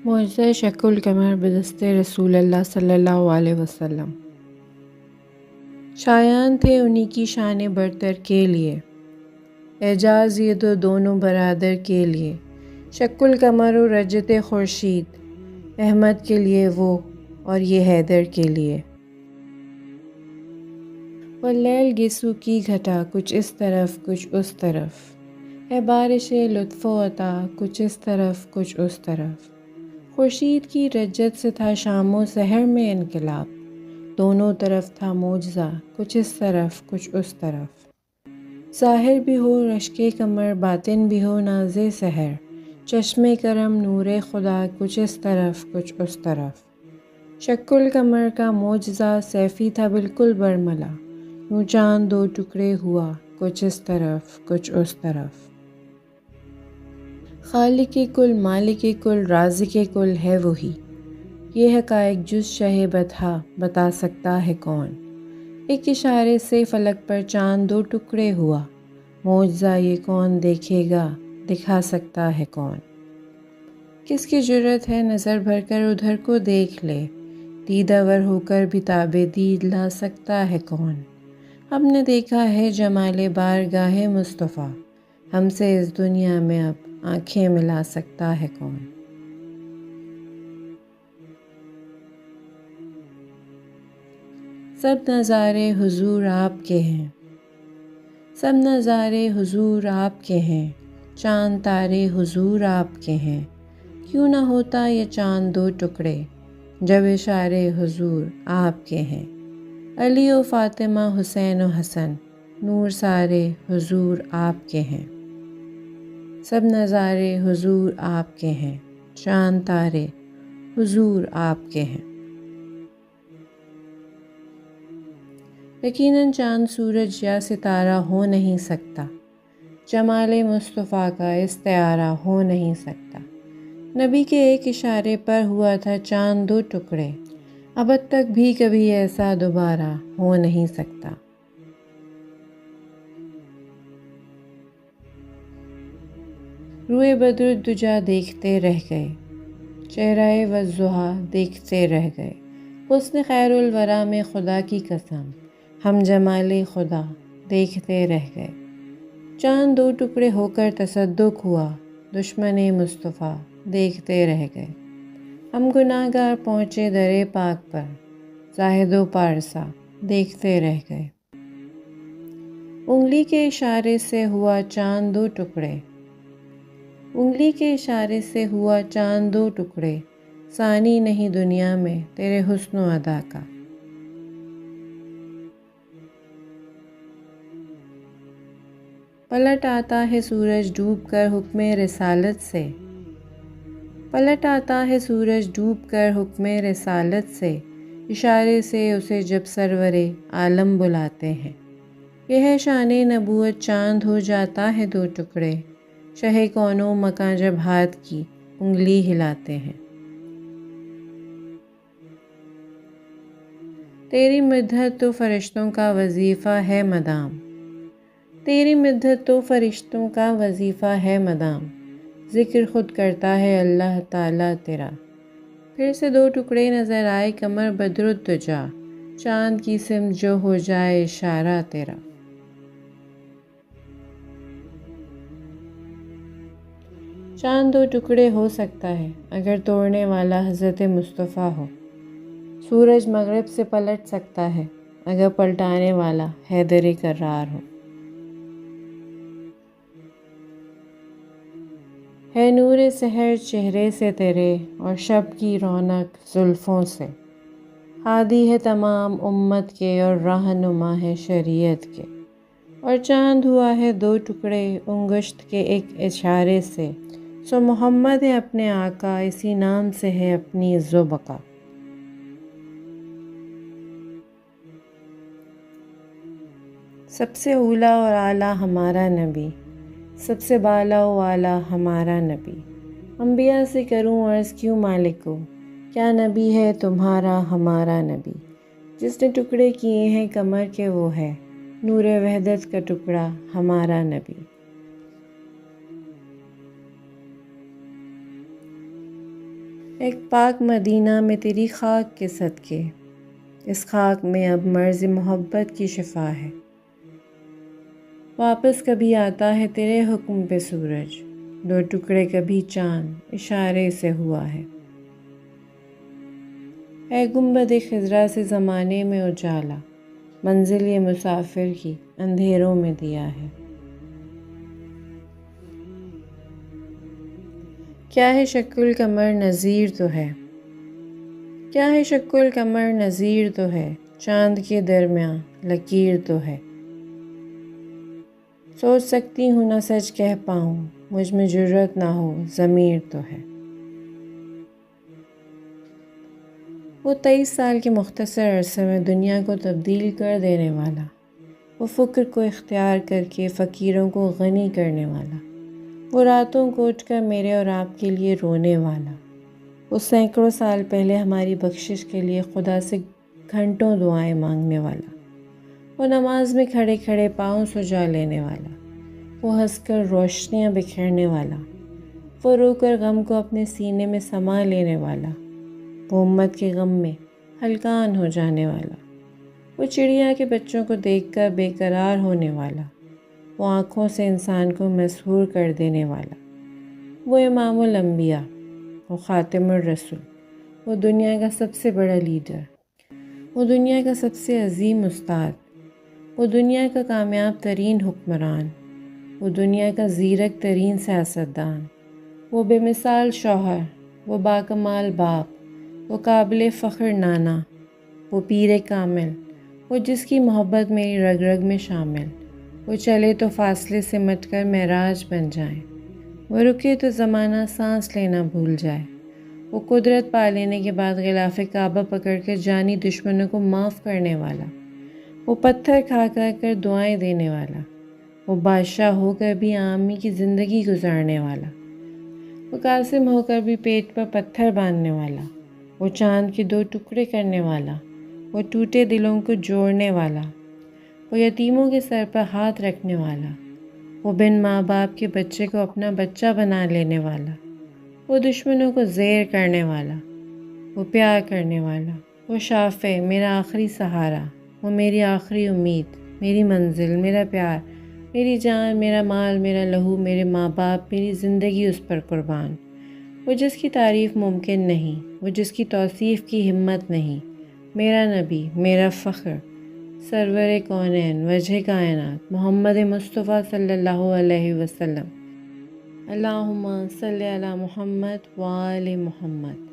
معجزہ شق القمر بدست رسول اللہ صلی اللہ علیہ وسلم۔ شایان تھے انہی کی شان برتر کے لیے، اعجاز یہ دونوں برادر کے لیے، شق القمر و رجت خورشید، احمد کے لیے وہ اور یہ حیدر کے لیے۔ واللیل گیسو کی گھٹا، کچھ اس طرف کچھ اس طرف، ہے بارش لطف و عطا، کچھ اس طرف کچھ اس طرف۔ خورشید کی رجت سے تھا شام و سحر میں انقلاب، دونوں طرف تھا معجزہ، کچھ اس طرف کچھ اس طرف۔ ظاہر بھی ہو رشک قمر، باطن بھی ہو ناز سحر، چشم کرم نور خدا، کچھ اس طرف کچھ اس طرف۔ شق القمر کا معجزہ سیفی تھا بالکل برملا، یوں چاند دو ٹکڑے ہوا، کچھ اس طرف کچھ اس طرف۔ خالق کل مالک کل رازق کل ہے وہی، یہ حقائق جز شہ بطحا بتا سکتا ہے کون۔ ایک اشارے سے فلک پر چاند دو ٹکڑے ہوا، معجزہ یہ کون دیکھے گا، دکھا سکتا ہے کون۔ کس کی جرأت ہے نظر بھر کر ادھر کو دیکھ لے، دیدہ ور ہو کر بھی تاب دید لا سکتا ہے کون۔ ہم نے دیکھا ہے جمال بارگاہ مصطفیٰ، ہم سے اس دنیا میں اب آنکھیں ملا سکتا ہے کون۔ سب نظارے حضور آپ کے ہیں، سب نظارے حضور آپ کے ہیں، چاند تارے حضور آپ کے ہیں، کیوں نہ ہوتا یہ چاند دو ٹکڑے، جب اشارے حضور آپ کے ہیں۔ علی و فاطمہ حسین و حسن، نور سارے حضور آپ کے ہیں۔ سب نظارے حضور آپ کے ہیں، چاند تارے حضور آپ کے ہیں۔ یقیناً چاند سورج یا ستارہ ہو نہیں سکتا، جمال مصطفیٰ کا استعارہ ہو نہیں سکتا۔ نبی کے ایک اشارے پر ہوا تھا چاند دو ٹکڑے، ابد تک بھی کبھی ایسا دوبارہ ہو نہیں سکتا۔ روئے بدر الدجا دیکھتے رہ گئے، چہرہ والضحیٰ دیکھتے رہ گئے، حسن خیر الورا میں خدا کی قسم، ہم جمال خدا دیکھتے رہ گئے۔ چاند دو ٹکڑے ہو کر تصدق ہوا، دشمن مصطفیٰ دیکھتے رہ گئے۔ ہم گناہ گار پہنچے در پاک پر، زاہد و پارسا دیکھتے رہ گئے۔ انگلی کے اشارے سے ہوا چاند دو ٹکڑے، انگلی کے اشارے سے ہوا چاند دو ٹکڑے، ثانی نہیں دنیا میں تیرے حسن و ادا کا۔ پلٹ آتا ہے سورج ڈوب کر حکم رسالت سے، پلٹ آتا ہے سورج ڈوب کر حکم رسالت سے، اشارے سے اسے جب سرور عالم بلاتے ہیں۔ یہ ہے شان نبوت، چاند ہو جاتا ہے دو ٹکڑے، شہ کون و مکاں جب ہاتھ کی انگلی ہلاتے ہیں۔ تیری مدحت تو فرشتوں کا وظیفہ ہے مدام، تیری مدحت تو فرشتوں کا وظیفہ ہے مدام، ذکر خود کرتا ہے اللہ تعالیٰ تیرا۔ پھر سے دو ٹکڑے نظر آئے قمر بدر الدجا، چاند کی سمت جو ہو جائے اشارہ تیرا۔ چاند دو ٹکڑے ہو سکتا ہے اگر توڑنے والا حضرت مصطفیٰ ہو، سورج مغرب سے پلٹ سکتا ہے اگر پلٹانے والا حیدر کرار ہو۔ ہے نور سحر چہرے سے تیرے اور شب کی رونق زلفوں سے، ہادی ہے تمام امت کے اور رہنما ہے شریعت کے، اور چاند ہوا ہے دو ٹکڑے انگشت کے ایک اشارے سے، سو محمد ہے اپنے آقا، اسی نام سے ہے اپنی عز و بقا۔ سب سے اولیٰ اور اعلیٰ ہمارا نبی، سب سے بالا و اعلیٰ ہمارا نبی، انبیاء سے کروں عرض کیوں مالکو، کیا نبی ہے تمہارا ہمارا نبی، جس نے ٹکڑے کیے ہیں قمر کے وہ ہے نور وحدت کا ٹکڑا ہمارا نبی۔ ایک پاک مدینہ میں تیری خاک کے صدقے، اس خاک میں اب مرض محبت کی شفا ہے۔ واپس کبھی آتا ہے تیرے حکم پہ سورج، دو ٹکڑے کبھی چاند اشارے سے ہوا ہے۔ اے گنبد خضرا سے زمانے میں اجالا، منزل یہ مسافر کی اندھیروں میں دیا ہے۔ کیا ہے شکل قمر نظیر تو ہے، کیا ہے شکل قمر نظیر تو ہے، چاند کے درمیاں لکیر تو ہے۔ سوچ سکتی ہوں نہ سچ کہہ پاؤں، مجھ میں جرأت نہ ہو ضمیر تو ہے۔ وہ 23 سال کے مختصر عرصے میں دنیا کو تبدیل کر دینے والا، وہ فکر کو اختیار کر کے فقیروں کو غنی کرنے والا، وہ راتوں کو اٹھ کر میرے اور آپ کے لیے رونے والا، وہ سینکڑوں سال پہلے ہماری بخشش کے لیے خدا سے گھنٹوں دعائیں مانگنے والا، وہ نماز میں کھڑے کھڑے پاؤں سجا لینے والا، وہ ہنس کر روشنیاں بکھیرنے والا، وہ رو کر غم کو اپنے سینے میں سما لینے والا، وہ امت کے غم میں ہلکان ہو جانے والا، وہ چڑیا کے بچوں کو دیکھ کر بے قرار ہونے والا، وہ آنکھوں سے انسان کو مسحور کر دینے والا، وہ امام الانبیاء، وہ خاتم الرسول، وہ دنیا کا سب سے بڑا لیڈر، وہ دنیا کا سب سے عظیم استاد، وہ دنیا کا کامیاب ترین حکمران، وہ دنیا کا زیرک ترین سیاستدان، وہ بے مثال شوہر، وہ باکمال باپ، وہ قابل فخر نانا، وہ پیر کامل، وہ جس کی محبت میری رگ رگ میں شامل، وہ چلے تو فاصلے سے مٹ کر معراج بن جائے، وہ رکے تو زمانہ سانس لینا بھول جائے، وہ قدرت پا لینے کے بعد غلاف کعبہ پکڑ کر جانی دشمنوں کو معاف کرنے والا، وہ پتھر کھا کر دعائیں دینے والا، وہ بادشاہ ہو کر بھی عامی کی زندگی گزارنے والا، وہ قاسم ہو کر بھی پیٹ پر پتھر باندھنے والا، وہ چاند کے 2 ٹکڑے کرنے والا، وہ ٹوٹے دلوں کو جوڑنے والا، وہ یتیموں کے سر پر ہاتھ رکھنے والا، وہ بن ماں باپ کے بچے کو اپنا بچہ بنا لینے والا، وہ دشمنوں کو زیر کرنے والا، وہ پیار کرنے والا، وہ شافع میرا آخری سہارا، وہ میری آخری امید، میری منزل، میرا پیار، میری جان، میرا مال، میرا لہو، میرے ماں باپ، میری زندگی اس پر قربان، وہ جس کی تعریف ممکن نہیں، وہ جس کی توصیف کی ہمت نہیں، میرا نبی، میرا فخر، سرور کونین، وجہ کائنات، محمد مصطفیٰ صلی اللہ علیہ وسلم۔ اللہم صلی علی محمد وآل محمد۔